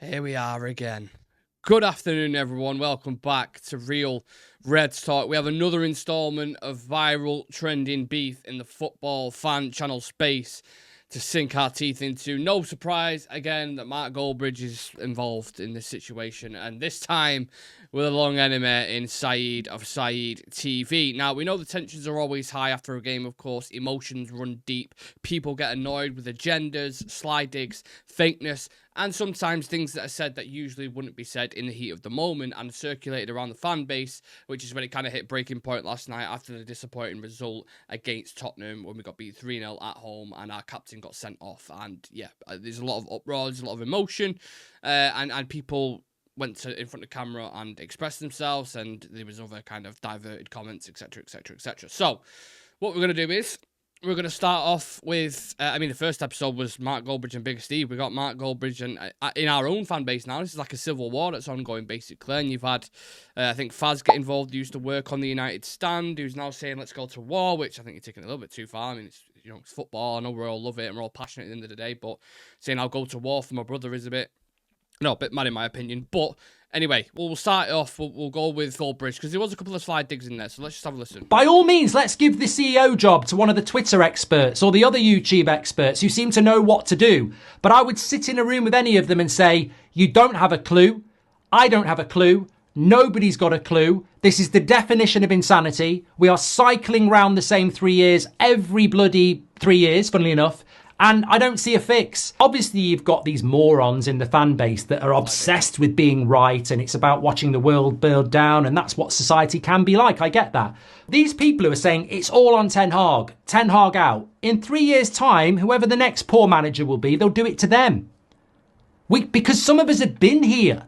Here we are again. Good afternoon, everyone. Welcome back to Real Reds Talk. We have another installment of viral trending beef in the football fan channel space to sink our teeth into. No surprise, again, that Mark Goldbridge is involved in this situation, and this time with a long enemy in Saeed of Saeed TV. Now, we know the tensions are always high after a game, of course. Emotions run deep. People get annoyed with agendas, sly digs, fakeness, and sometimes things that are said that usually wouldn't be said in the heat of the moment and circulated around the fan base, which is when it kind of hit breaking point last night after the disappointing result against Tottenham when we got beat 3-0 at home and our captain got sent off. And yeah, there's a lot of uproar, there's a lot of emotion, and people went in front of camera and expressed themselves, and there was other kind of diverted comments, etc, etc, etc. So what we're going to do is we're going to start off with, the first episode was Mark Goldbridge and Big Steve. We got Mark Goldbridge and in our own fan base now. This is like a civil war that's ongoing, basically. And you've had, I think, Faz get involved, who used to work on the United stand, who's now saying, let's go to war, which I think you're taking a little bit too far. I mean, it's football. I know we all love it and we're all passionate at the end of the day, but saying I'll go to war for my brother is a bit mad in my opinion. But anyway, we'll start it off. We'll go with Goldbridge because there was a couple of slide digs in there. So let's just have a listen. By all means, let's give the CEO job to one of the Twitter experts or the other YouTube experts who seem to know what to do. But I would sit in a room with any of them and say, you don't have a clue. I don't have a clue. Nobody's got a clue. This is the definition of insanity. We are cycling round the same 3 years every bloody 3 years, funnily enough. And I don't see a fix. Obviously, you've got these morons in the fan base that are obsessed with being right, and it's about watching the world burn down, and that's what society can be like. I get that. These people who are saying it's all on Ten Hag out. In 3 years' time, whoever the next poor manager will be, they'll do it to them. Because some of us have been here.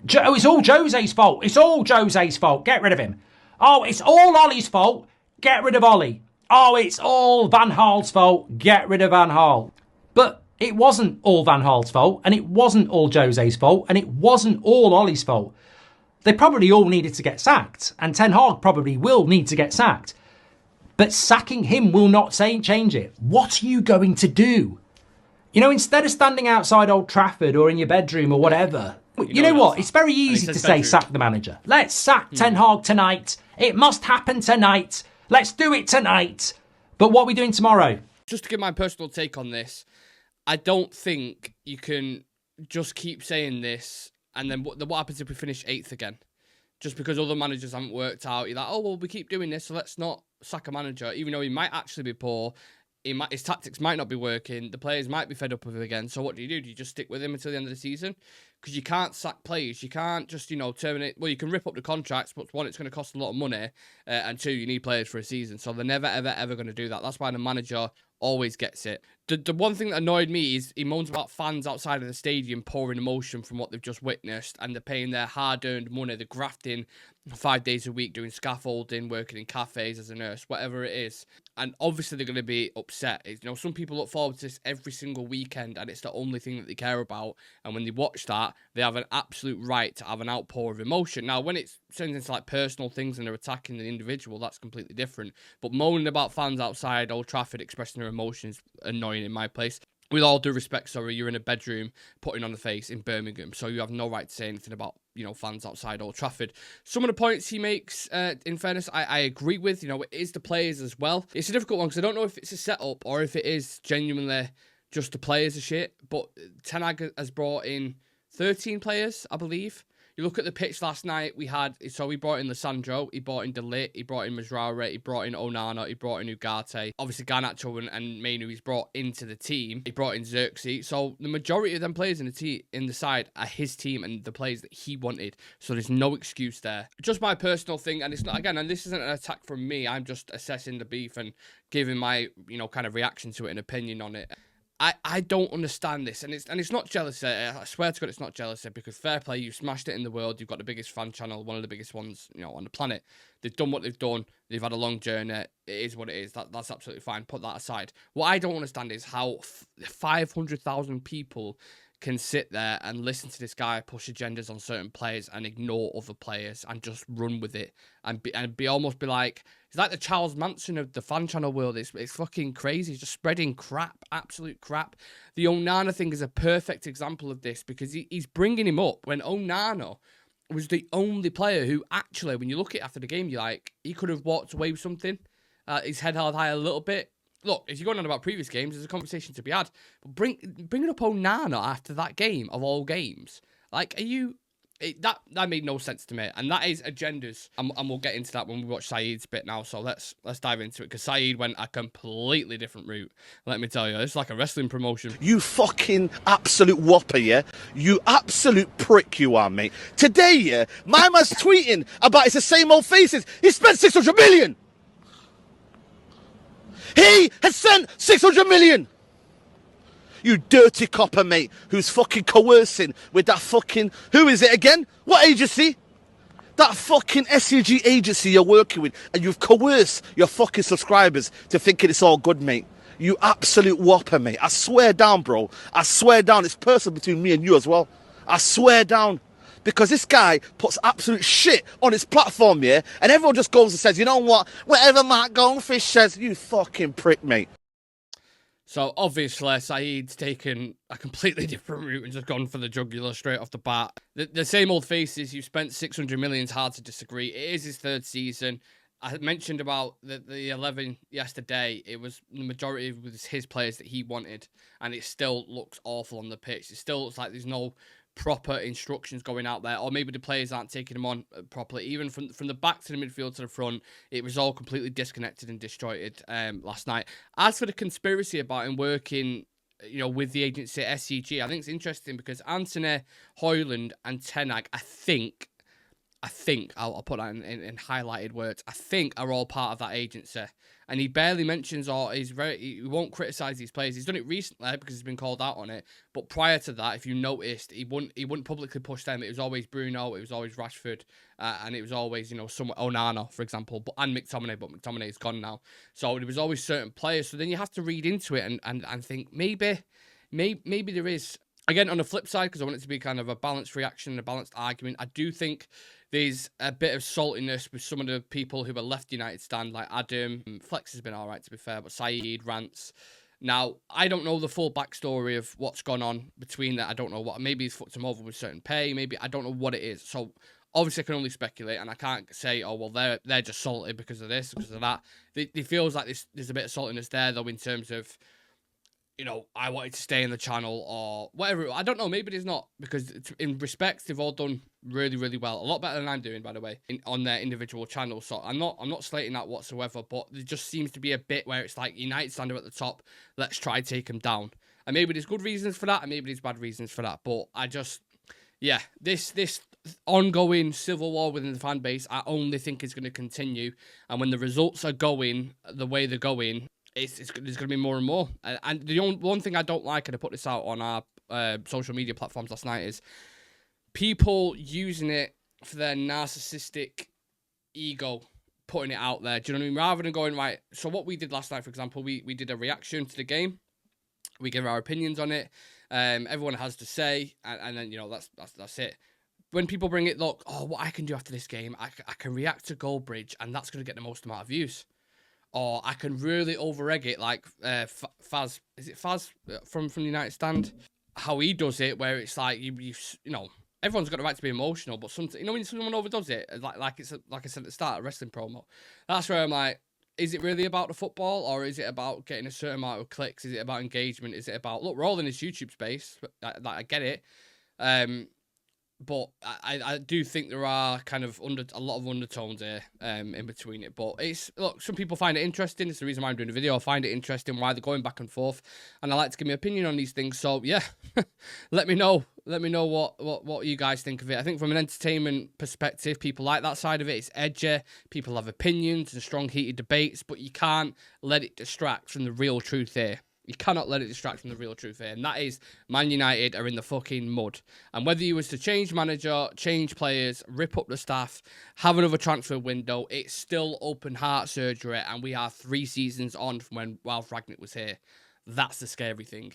It's all Jose's fault. It's all Jose's fault. Get rid of him. Oh, it's all Ollie's fault. Get rid of Ollie. Oh, it's all Van Gaal's fault. Get rid of Van Gaal. But it wasn't all Van Gaal's fault, and it wasn't all Jose's fault, and it wasn't all Ollie's fault. They probably all needed to get sacked, and Ten Hag probably will need to get sacked. But sacking him will not change it. What are you going to do? Instead of standing outside Old Trafford or in your bedroom or whatever, you know what? It's very easy to say sack the manager. Let's sack Ten Hag tonight. It must happen tonight. Let's do it tonight. But what are we doing tomorrow? Just to give my personal take on this, I don't think you can just keep saying this and then what happens if we finish 8th again? Just because other managers haven't worked out, you're like, oh, well, we keep doing this, so let's not sack a manager, even though he might actually be poor. His tactics might not be working. The players might be fed up with him again. So what do? Do you just stick with him until the end of the season? Because you can't sack players. You can't just, terminate. Well, you can rip up the contracts, but one, it's going to cost a lot of money. And two, you need players for a season. So they're never, ever, ever going to do that. That's why the manager always gets it. The one thing that annoyed me is he moans about fans outside of the stadium pouring emotion from what they've just witnessed, and they're paying their hard-earned money. They're grafting 5 days a week, doing scaffolding, working in cafes as a nurse, whatever it is. And obviously they're going to be upset. Some people look forward to this every single weekend, and it's the only thing that they care about. And when they watch that, they have an absolute right to have an outpour of emotion. Now, when it turns into like personal things and they're attacking the individual, that's completely different. But moaning about fans outside Old Trafford expressing their emotions, annoying in my place. With all due respect, you're in a bedroom putting on the face in Birmingham, so you have no right to say anything about, fans outside Old Trafford. Some of the points he makes, in fairness, I agree with. It is the players as well. It's a difficult one because I don't know if it's a setup or if it is genuinely just the players are shit. But Ten Hag has brought in 13 players, I believe. You look at the pitch last night, he brought in Lissandro, he brought in De Ligt, he brought in Mazraoui, he brought in Onana, he brought in Ugarte. Obviously, Garnacho and Mainu he's brought into the team. He brought in Xerxes. So the majority of them players in the side are his team and the players that he wanted. So there's no excuse there. Just my personal thing, and it's not, again, and this isn't an attack from me, I'm just assessing the beef and giving my, kind of reaction to it and opinion on it. I don't understand this, and it's not jealousy. I swear to God, it's not jealousy, because fair play, you've smashed it in the world. You've got the biggest fan channel, one of the biggest ones, on the planet. They've done what they've done. They've had a long journey. It is what it is. That's absolutely fine. Put that aside. What I don't understand is how 500,000 people can sit there and listen to this guy push agendas on certain players and ignore other players and just run with it and be almost be like, it's like the Charles Manson of the fan channel world. It's fucking crazy. It's just spreading crap, absolute crap. The Onana thing is a perfect example of this because he's bringing him up when Onana was the only player who actually, when you look at it after the game, you're like, he could have walked away with something. His head held high a little bit. Look, if you're going on about previous games, there's a conversation to be had. But bringing up Onana after that game of all games, like, that made no sense to me. And that is agendas. And we'll get into that when we watch Saeed's bit now. So let's dive into it because Saeed went a completely different route. Let me tell you, it's like a wrestling promotion. You fucking absolute whopper, yeah? You absolute prick you are, mate. Today, yeah, my man's tweeting about it's the same old faces. He spent 600 million. He has sent 600 million. You dirty copper, mate, who's fucking coercing with that fucking... Who is it again? What agency? That fucking SEG agency you're working with, and you've coerced your fucking subscribers to thinking it's all good, mate. You absolute whopper, mate. I swear down, bro. I swear down. It's personal between me and you as well. I swear down. Because this guy puts absolute shit on his platform, yeah? And everyone just goes and says, you know what? Whatever Mark Goldfish says, you fucking prick, mate. So, obviously, Saeed's taken a completely different route and just gone for the jugular straight off the bat. The same old faces, you spent 600 million, is hard to disagree. It is his third season. I had mentioned about the 11 yesterday. It was the majority was his players that he wanted, and it still looks awful on the pitch. It still looks like there's no proper instructions going out there, or maybe the players aren't taking them on properly. Even from the back to the midfield to the front, it was all completely disconnected and disjointed last night. As for the conspiracy about him working, with the agency at SCG, I think it's interesting because Anthony, Hoyland, and Tenag, I think I'll put that in highlighted words, I think are all part of that agency. And he barely mentions or he won't criticise these players. He's done it recently because he's been called out on it. But prior to that, if you noticed, he wouldn't publicly push them. It was always Bruno, it was always Rashford, and it was always, some Onana, for example, and McTominay, but McTominay's gone now. So there was always certain players. So then you have to read into it and think maybe there is. Again, on the flip side, because I want it to be kind of a balanced reaction, a balanced argument, I do think there's a bit of saltiness with some of the people who are left United stand, like Adam. Flex has been all right, to be fair, but Saeed, Rants. Now, I don't know the full backstory of what's gone on between that. I don't know what. Maybe he's fucked him over with certain pay. Maybe I don't know what it is. So, obviously, I can only speculate, and I can't say, oh, well, they're just salty because of this, because of that. It feels like there's a bit of saltiness there, though, in terms of, I wanted to stay in the channel or whatever. I don't know. Maybe there's not, because in respect, they've all done really, really well. A lot better than I'm doing, by the way, on their individual channels. So I'm not slating that whatsoever, but there just seems to be a bit where it's like United stand at the top. Let's try to take them down. And maybe there's good reasons for that, and maybe there's bad reasons for that. But this ongoing civil war within the fan base, I only think is going to continue. And when the results are going the way they're going, there's going to be more and more. And the one thing I don't like, and I put this out on our social media platforms last night, is people using it for their narcissistic ego, putting it out there. Do you know what I mean? Rather than going, right, so what we did last night, for example, we did a reaction to the game. We give our opinions on it. Everyone has to say, and then, that's it. When people bring it, look, what I can do after this game, I can react to Goldbridge, and that's going to get the most amount of views. Or I can really over-egg it, like Faz. Is it Faz from the United Stand? How he does it, where it's like everyone's got the right to be emotional, but sometimes, when someone overdoes it, like I said at the start, a wrestling promo. That's where I'm like, is it really about the football, or is it about getting a certain amount of clicks? Is it about engagement? Is it about, look, we're all in this YouTube space. I get it. But I do think there are kind of a lot of undertones here in between it. But some people find it interesting. It's the reason why I'm doing the video. I find it interesting why they're going back and forth, and I like to give my opinion on these things. So yeah, let me know. Let me know what you guys think of it. I think from an entertainment perspective, people like that side of it. It's edgy. People have opinions and strong, heated debates, but you can't let it distract from the real truth here. You cannot let it distract from the real truth here, and that is Man United are in the fucking mud. And whether you was to change manager, change players, rip up the staff, have another transfer window, it's still open heart surgery, and we are 3 seasons on from when Ralph Ragnick was here. That's the scary thing.